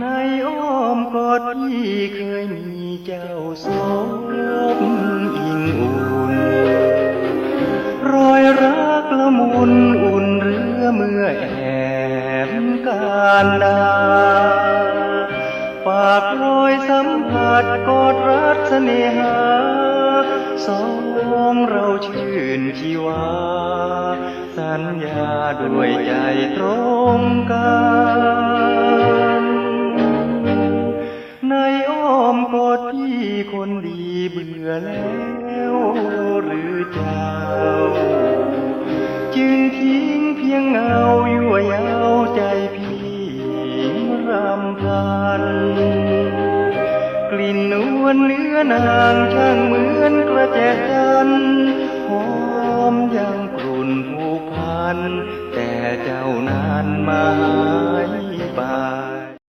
ในอ้อมกอดที่เคยมีเจ้าสมอิงอุ่นรอยรักละมุนอุ่นเรือเมื่อแอบการดาฝากรอยสัมผัสกอดรักเสน่หาสองเราชื่นชีวาสัญญาด้วยใจตรงกันในอ้อมกอดที่คนดีเบื่อแล้วหรือเจ้าจึงทิ้งเพียงเงายั่วเย้าใจพี่รำพันกลิ่นนวลเนื้อนางช่างเหมือนกระแจจันทร์หอมยังกลุ่นผูกพันแต่เจ้านั้นมาหายไป